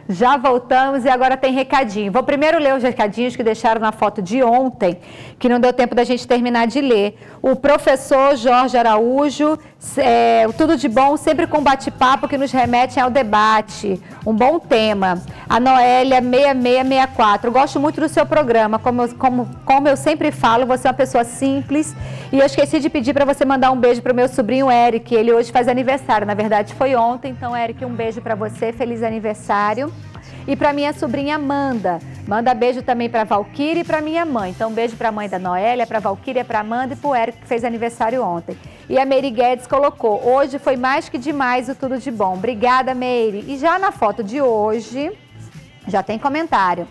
Já voltamos e agora tem recadinho. Vou primeiro ler os recadinhos que deixaram na foto de ontem, que não deu tempo da gente terminar de ler. O professor Jorge Araújo, tudo de bom, sempre com bate-papo que nos remete ao debate. Um bom tema. A Noélia 6664. Gosto muito do seu programa. Como eu sempre falo, você é uma pessoa simples. E eu esqueci de pedir para você mandar um beijo para o meu sobrinho Eric. Ele hoje faz aniversário. Na verdade, foi ontem. Então, Eric, um beijo para você. Feliz aniversário. E para minha sobrinha Amanda. Manda beijo também para a Valquíria e para minha mãe. Então, um beijo para a mãe da Noélia, para a Valquíria, para a Amanda e para o Eric, que fez aniversário ontem. E a Meire Guedes colocou: hoje foi mais que demais o tudo de bom. Obrigada, Meire. E já na foto de hoje, já tem comentário.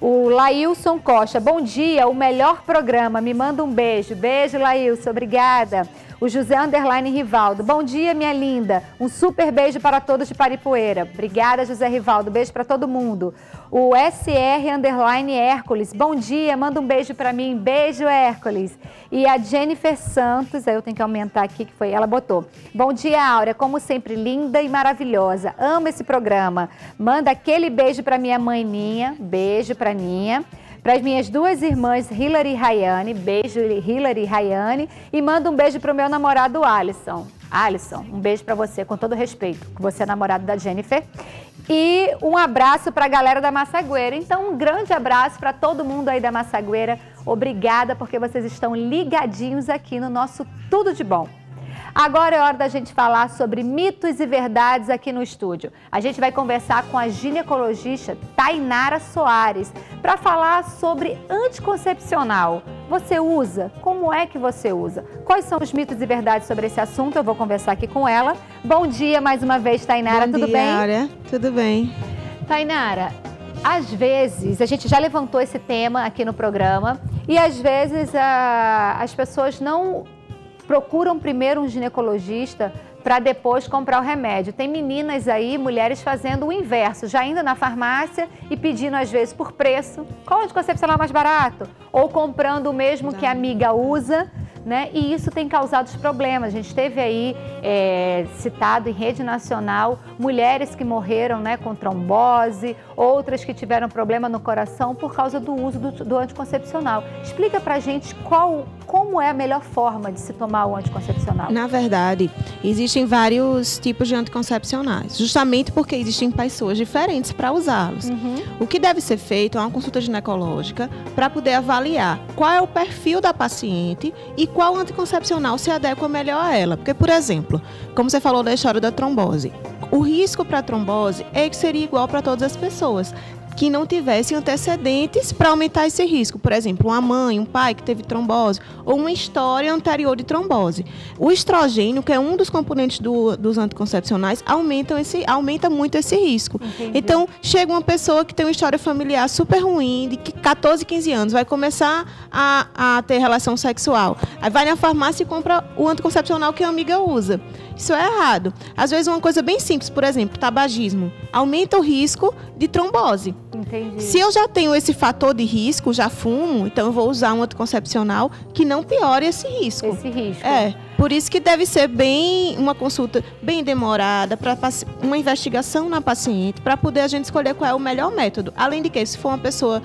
O Laílson Costa: bom dia, o melhor programa. Me manda um beijo. Beijo, Laílson. Obrigada. O José Underline Rivaldo: bom dia, minha linda. Um super beijo para todos de Paripoeira. Obrigada, José Rivaldo. Beijo para todo mundo. O SR Underline Hércules: bom dia, manda um beijo para mim. Beijo, Hércules. E a Jennifer Santos, aí eu tenho que aumentar aqui, que foi ela botou: bom dia, Áurea, como sempre, linda e maravilhosa. Amo esse programa. Manda aquele beijo para minha mãe Ninha. Beijo para Ninha. Para as minhas duas irmãs, Hilary e Rayane. Beijo, Hilary e Rayane. E manda um beijo para o meu namorado, Alisson. Alisson, um beijo para você, com todo respeito, que você é namorado da Jennifer. E um abraço para a galera da Massagueira. Então, um grande abraço para todo mundo aí da Massagueira. Obrigada, porque vocês estão ligadinhos aqui no nosso Tudo de Bom. Agora é hora da gente falar sobre mitos e verdades aqui no estúdio. A gente vai conversar com a ginecologista Tainara Soares para falar sobre anticoncepcional. Você usa? Como é que você usa? Quais são os mitos e verdades sobre esse assunto? Eu vou conversar aqui com ela. Bom dia mais uma vez, Tainara. Tudo bem? Bom dia, Áurea. Tudo bem. Tainara, às vezes, a gente já levantou esse tema aqui no programa e às vezes as pessoas não procuram primeiro um ginecologista para depois comprar o remédio. Tem meninas aí, mulheres fazendo o inverso, já indo na farmácia e pedindo às vezes por preço, qual anticoncepcional mais barato? Ou comprando o mesmo que a amiga usa, né? E isso tem causado os problemas. A gente teve aí, citado em rede nacional, mulheres que morreram, né, com trombose, outras que tiveram problema no coração por causa do uso do anticoncepcional. Explica pra gente como é a melhor forma de se tomar o anticoncepcional. Na verdade, existem vários tipos de anticoncepcionais, justamente porque existem pessoas diferentes para usá-los. O que deve ser feito é uma consulta ginecológica para poder avaliar qual é o perfil da paciente e qual anticoncepcional se adequa melhor a ela. Porque, por exemplo, como você falou da história da trombose, o risco para a trombose é que seria igual para todas as pessoas que não tivessem antecedentes para aumentar esse risco. Por exemplo, uma mãe, um pai que teve trombose ou uma história anterior de trombose. O estrogênio, que é um dos componentes dos anticoncepcionais, aumenta muito esse risco. Entendi. Então, chega uma pessoa que tem uma história familiar super ruim, de 14, 15 anos, vai começar a ter relação sexual. Aí vai na farmácia e compra o anticoncepcional que a amiga usa. Isso é errado. Às vezes, uma coisa bem simples, por exemplo, tabagismo, aumenta o risco de trombose. Entendi. Se eu já tenho esse fator de risco, já fumo, então eu vou usar um anticoncepcional que não piore esse risco. Esse risco. Por isso que deve ser uma consulta bem demorada, uma investigação na paciente, para poder a gente escolher qual é o melhor método. Além de que, se for uma pessoa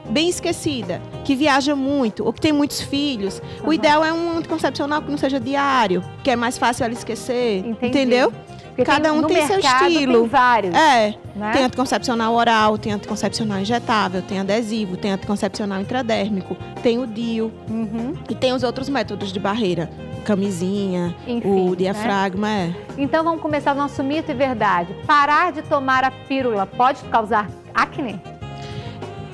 bem esquecida, que viaja muito ou que tem muitos filhos, o ideal é um anticoncepcional que não seja diário, que é mais fácil ela esquecer. Entendi. Entendeu? Porque cada um tem seu estilo. Tem vários. Né? Tem anticoncepcional oral, tem anticoncepcional injetável, tem adesivo, tem anticoncepcional intradérmico, tem o DIU e tem os outros métodos de barreira, camisinha, enfim, o diafragma. Né? Então vamos começar o nosso mito e verdade. Parar de tomar a pílula pode causar acne?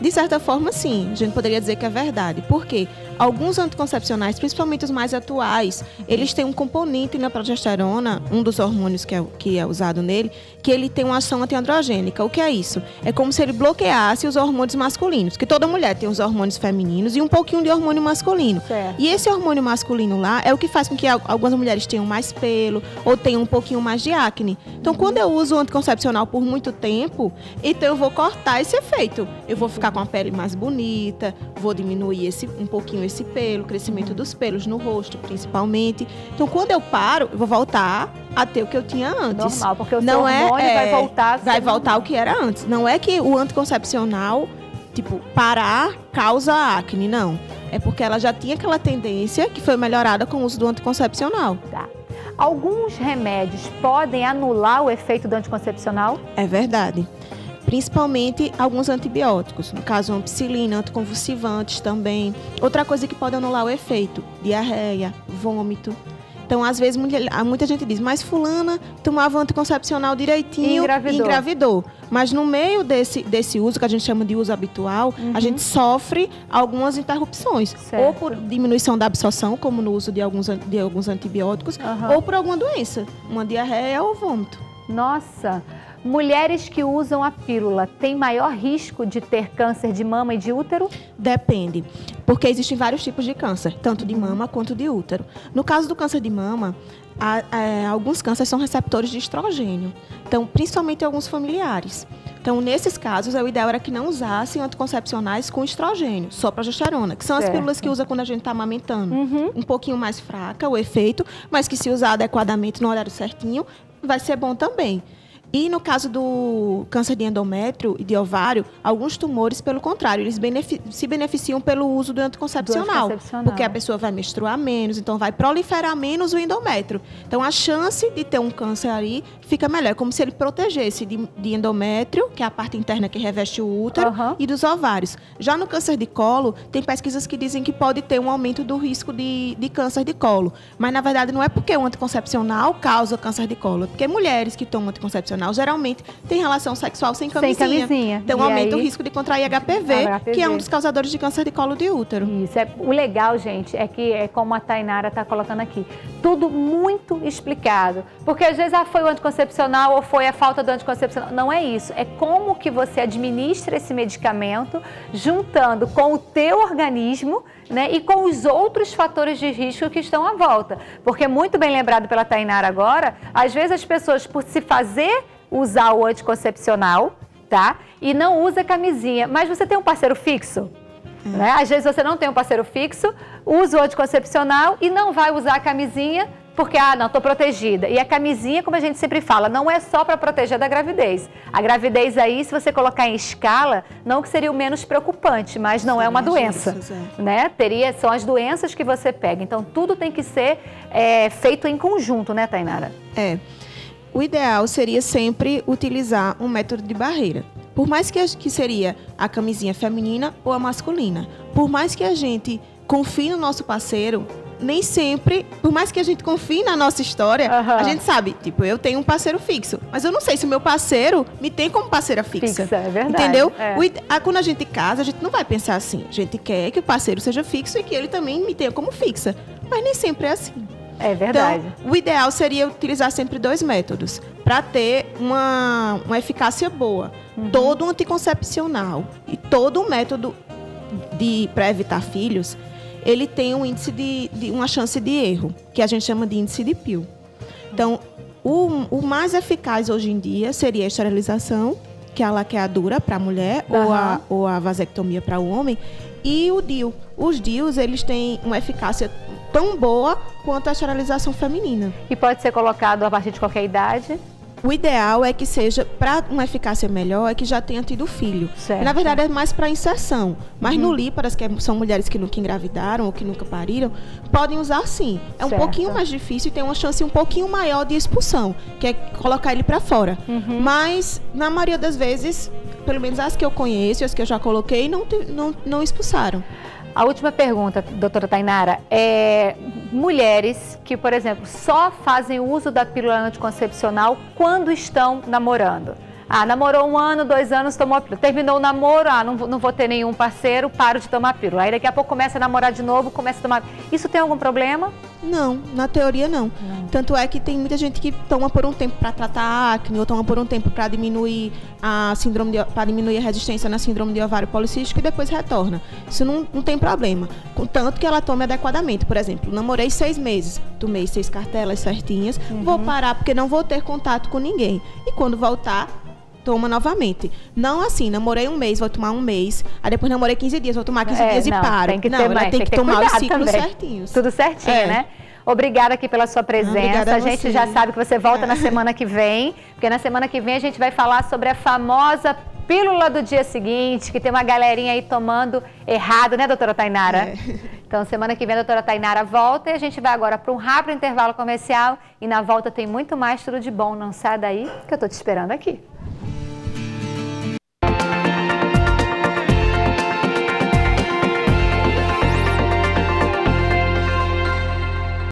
De certa forma, sim. A gente poderia dizer que é verdade. Por quê? Alguns anticoncepcionais, principalmente os mais atuais, eles têm um componente na progesterona, um dos hormônios que é usado nele, que ele tem uma ação antiandrogênica. O que é isso? É como se ele bloqueasse os hormônios masculinos, que toda mulher tem os hormônios femininos e um pouquinho de hormônio masculino. Certo. E esse hormônio masculino lá é o que faz com que algumas mulheres tenham mais pelo ou tenham um pouquinho mais de acne. Então, quando eu uso o anticoncepcional por muito tempo, então eu vou cortar esse efeito. Eu vou ficar ficar com a pele mais bonita, vou diminuir um pouquinho esse pelo, o crescimento dos pelos no rosto, principalmente. Então, quando eu paro, eu vou voltar a ter o que eu tinha antes. Normal, porque o seu hormônio vai voltar... Vai voltar ao que era antes. Não é que o anticoncepcional, tipo, parar causa acne, não. É porque ela já tinha aquela tendência que foi melhorada com o uso do anticoncepcional. Tá. Alguns remédios podem anular o efeito do anticoncepcional? É verdade. Principalmente alguns antibióticos, no caso, ampicilina, anticonvulsivantes também. Outra coisa que pode anular o efeito, diarreia, vômito. Então, às vezes, muita gente diz, mas fulana tomava anticoncepcional direitinho e engravidou. Mas no meio desse uso, que a gente chama de uso habitual, a gente sofre algumas interrupções. Certo. Ou por diminuição da absorção, como no uso de alguns antibióticos, ou por alguma doença, uma diarreia ou vômito. Nossa! Mulheres que usam a pílula têm maior risco de ter câncer de mama e de útero? Depende, porque existem vários tipos de câncer, tanto de mama quanto de útero. No caso do câncer de mama, alguns cânceres são receptores de estrogênio, então, principalmente alguns familiares. Então, nesses casos, o ideal era que não usassem anticoncepcionais com estrogênio, só progesterona, que são as pílulas que usa quando a gente está amamentando. Um pouquinho mais fraca o efeito, mas que se usar adequadamente no horário certinho, vai ser bom também. E no caso do câncer de endométrio e de ovário, alguns tumores, pelo contrário, eles se beneficiam pelo uso do anticoncepcional, porque a pessoa vai menstruar menos, então vai proliferar menos o endométrio. Então, a chance de ter um câncer ali fica melhor. É como se ele protegesse de endométrio, que é a parte interna que reveste o útero, e dos ovários. Já no câncer de colo, tem pesquisas que dizem que pode ter um aumento do risco de câncer de colo. Mas, na verdade, não é porque o anticoncepcional causa câncer de colo, é porque mulheres que tomam anticoncepcional geralmente têm relação sexual sem camisinha. Então, aumenta o risco de contrair HPV, que é um dos causadores de câncer de colo de útero. Isso. O legal, gente, é que é como a Tainara está colocando aqui. Tudo muito explicado. Porque, às vezes, foi o anticoncepcional ou foi a falta do anticoncepcional. Não é isso. É como que você administra esse medicamento juntando com o teu organismo, né, e com os outros fatores de risco que estão à volta. Porque, muito bem lembrado pela Tainara agora, às vezes as pessoas, por se fazer usar o anticoncepcional, tá? E não usa camisinha. Mas você tem um parceiro fixo? Né? Às vezes você não tem um parceiro fixo, usa o anticoncepcional e não vai usar a camisinha porque, não, estou protegida. E a camisinha, como a gente sempre fala, não é só para proteger da gravidez. A gravidez aí, se você colocar em escala, não que seria o menos preocupante, mas não é uma doença. Né? São as doenças que você pega. Então, tudo tem que ser feito em conjunto, né, Tainara? O ideal seria sempre utilizar um método de barreira. Por mais que seria a camisinha feminina ou a masculina. Por mais que a gente confie no nosso parceiro, nem sempre, por mais que a gente confie na nossa história, a gente sabe, tipo, eu tenho um parceiro fixo, mas eu não sei se o meu parceiro me tem como parceira fixa. É verdade. Entendeu? Quando a gente casa, a gente não vai pensar assim. A gente quer que o parceiro seja fixo e que ele também me tenha como fixa. Mas nem sempre é assim. É verdade. Então, o ideal seria utilizar sempre 2 métodos para ter uma eficácia boa. Todo anticoncepcional e todo método para evitar filhos, ele tem um índice uma chance de erro, que a gente chama de índice de Peele. Então, o mais eficaz hoje em dia seria a esterilização, que é a laqueadura para a mulher, ou a vasectomia para o homem, e o DIU. Os DIUs, eles têm uma eficácia tão boa quanto a esterilização feminina. E pode ser colocado a partir de qualquer idade? O ideal é que seja, para uma eficácia melhor, é que já tenha tido filho. Certo. Na verdade, é mais para inserção. Mas no líparas, que são mulheres que nunca engravidaram ou que nunca pariram, podem usar sim. É um pouquinho mais difícil e tem uma chance um pouquinho maior de expulsão, que é colocar ele para fora. Mas, na maioria das vezes, pelo menos as que eu conheço, as que eu já coloquei, não expulsaram. A última pergunta, doutora Tainara, mulheres que, por exemplo, só fazem uso da pílula anticoncepcional quando estão namorando. Namorou 1 ano, 2 anos, tomou a pílula. Terminou o namoro, não vou ter nenhum parceiro, paro de tomar a pílula. Aí daqui a pouco começa a namorar de novo, começa a tomar... Isso tem algum problema? Não, na teoria não. Tanto é que tem muita gente que toma por um tempo para tratar a acne, ou toma por um tempo para diminuir para diminuir a resistência na síndrome de ovário policístico e depois retorna. Isso não tem problema. Contanto que ela tome adequadamente. Por exemplo, namorei 6 meses, tomei 6 cartelas certinhas, vou parar porque não vou ter contato com ninguém. E quando voltar, toma novamente. Não assim, namorei um mês, vou tomar um mês, aí depois namorei 15 dias, vou tomar 15 dias e paro. Ela tem que tomar os ciclos certinhos. Tudo certinho, né? Obrigada aqui pela sua presença. A gente já sabe que você volta na semana que vem, porque na semana que vem a gente vai falar sobre a famosa pílula do dia seguinte, que tem uma galerinha aí tomando errado, né, doutora Tainara? Então, semana que vem a doutora Tainara volta e a gente vai agora para um rápido intervalo comercial e na volta tem muito mais Tudo de Bom. Não sai daí, que eu tô te esperando aqui.